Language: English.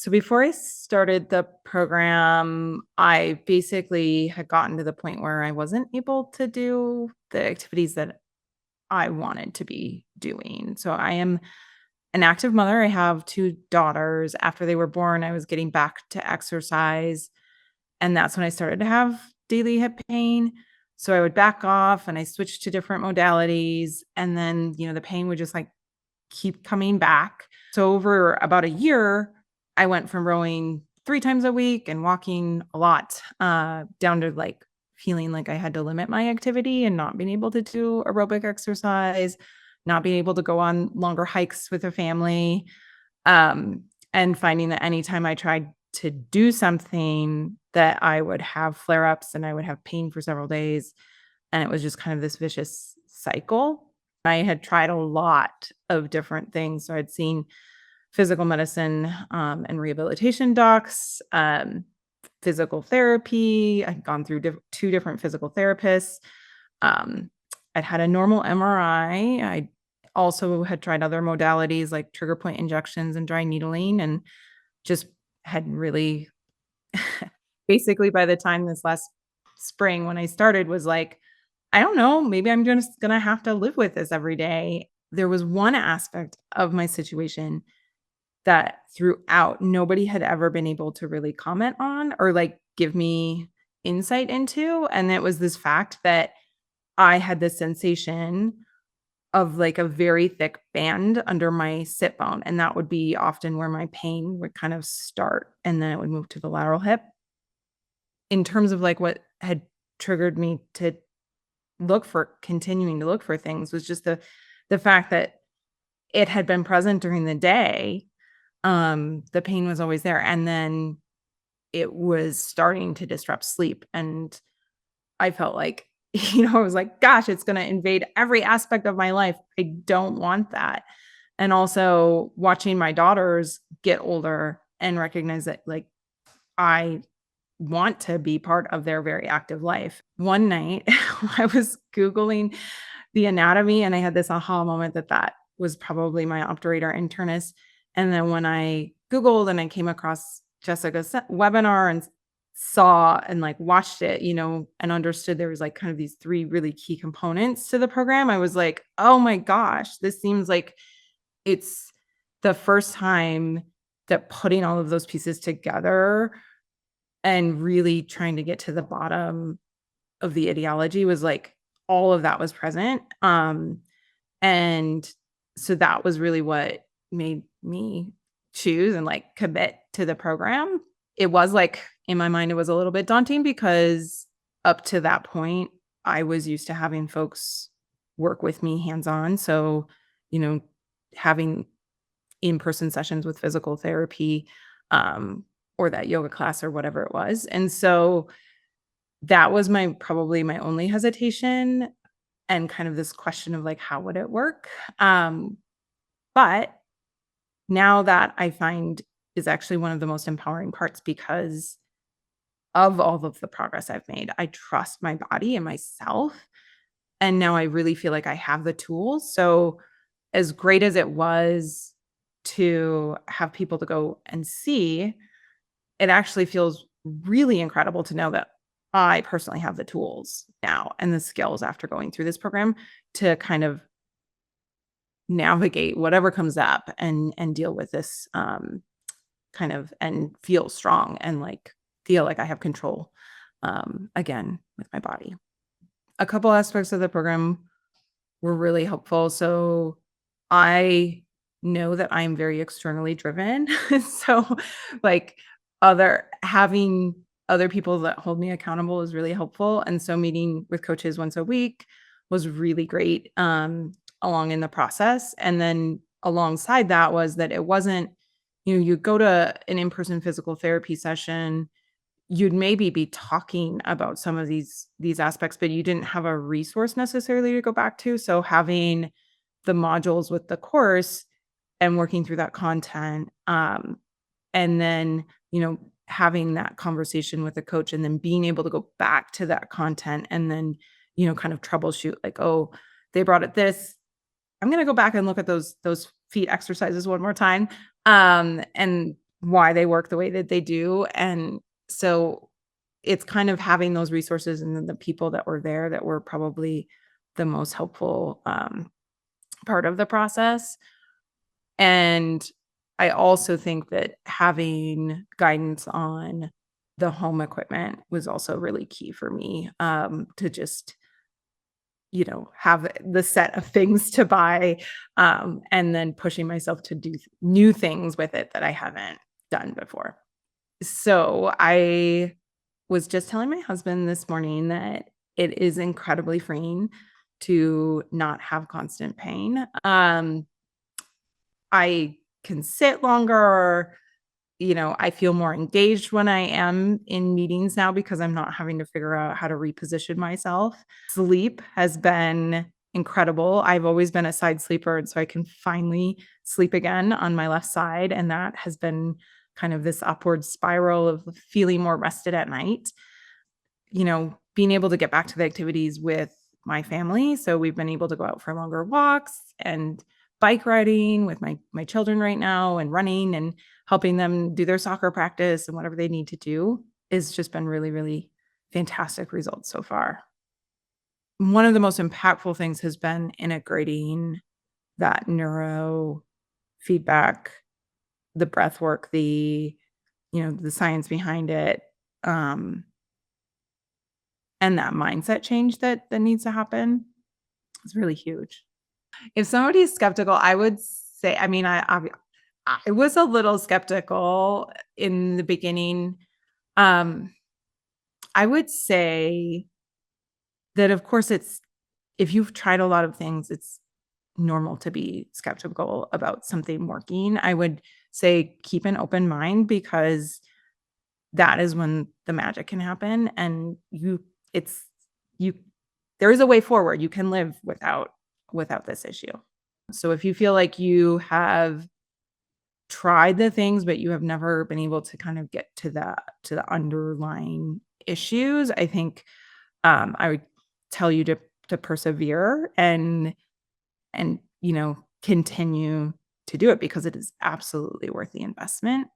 So before I started the program, I basically had gotten to the point where I wasn't able to do the activities that I wanted to be doing. So I am an active mother. I have 2 daughters. After they were born, I was getting back to exercise, and that's when I started to have daily hip pain. So I would back off and I switched to different modalities, and then, the pain would just, keep coming back. So over about a year, I went from rowing 3 times a week and walking a lot, down to, feeling like I had to limit my activity and not being able to do aerobic exercise, not being able to go on longer hikes with the family, um, and finding that anytime I tried to do something that I would have flare-ups and I would have pain for several days, and it was just kind of this vicious cycle. I had tried a lot of different things. So I'd seen physical medicine, and rehabilitation docs, physical therapy. I'd gone through 2 different physical therapists. Um, I'd had a normal MRI. I also had tried other modalities like trigger point injections and dry needling, and just had really basically by the time this last spring when I started was like, I don't know, maybe I'm just gonna have to live with this every day. There was one aspect of my situation that throughout nobody had ever been able to really comment on or give me insight into, and it was this fact that I had this sensation of a very thick band under my sit bone, and that would be often where my pain would kind of start, and then it would move to the lateral hip. In terms of what had triggered me to continuing to look for things was just the fact that it had been present during the day. The pain was always there, and then it was starting to disrupt sleep, and I felt like, I was like, "Gosh, it's gonna invade every aspect of my life. I don't want that." And also watching my daughters get older and recognize that, I want to be part of their very active life. One night, I was Googling the anatomy, and I had this aha moment that that was probably my obturator internus. And then when I Googled and I came across Jessica's webinar and saw and watched it, and understood there was kind of these 3 really key components to the program, I was like, oh my gosh, this seems like it's the first time that putting all of those pieces together and really trying to get to the bottom of the ideology was all of that was present. And so that was really what made me choose and commit to the program. It was in my mind, it was a little bit daunting because up to that point, I was used to having folks work with me hands on. So, you know, having in-person sessions with physical therapy, or that yoga class or whatever it was. And so that was probably my only hesitation and kind of this question of how would it work? But now that I find is actually one of the most empowering parts because of all of the progress I've made. I trust my body and myself. And now I really feel like I have the tools. So as great as it was to have people to go and see, it actually feels really incredible to know that I personally have the tools now and the skills after going through this program to kind of navigate whatever comes up and deal with this, kind of and feel strong and feel like I have control, again with my body. A couple aspects of the program were really helpful. So I know that I'm very externally driven. So like having other people that hold me accountable is really helpful. And so meeting with coaches once a week was really great, along in the process. And then alongside that was that it wasn't, you go to an in-person physical therapy session, you'd maybe be talking about some of these aspects, but you didn't have a resource necessarily to go back to. So having the modules with the course and working through that content, and then, having that conversation with a coach and then being able to go back to that content and then, kind of troubleshoot oh, they brought it this. I'm gonna go back and look at those feet exercises one more time. And why they work the way that they do, and so it's kind of having those resources and then the people that were there that were probably the most helpful, part of the process, and I also think that having guidance on the home equipment was also really key for me, to just, have the set of things to buy, and then pushing myself to do new things with it that I haven't done before. So I was just telling my husband this morning that it is incredibly freeing to not have constant pain. I can sit longer, I feel more engaged when I am in meetings now because I'm not having to figure out how to reposition myself. Sleep has been incredible. I've always been a side sleeper, and so I can finally sleep again on my left side, and that has been kind of this upward spiral of feeling more rested at night. Being able to get back to the activities with my family. So we've been able to go out for longer walks and bike riding with my children right now and running and helping them do their soccer practice and whatever they need to do is just been really, really fantastic results so far. One of the most impactful things has been integrating that neuro feedback, the breath work, the science behind it, um, and that mindset change that needs to happen is really huge. If somebody is skeptical, I would say, I mean, I was a little skeptical in the beginning. Um, I would say that, of course, if you've tried a lot of things, it's normal to be skeptical about something working. I would say keep an open mind because that is when the magic can happen, and it's you there is a way forward. You can live without this issue. So if you feel like you have tried the things, but you have never been able to kind of get to the underlying issues, I think, I would tell you to persevere and continue to do it because it is absolutely worth the investment.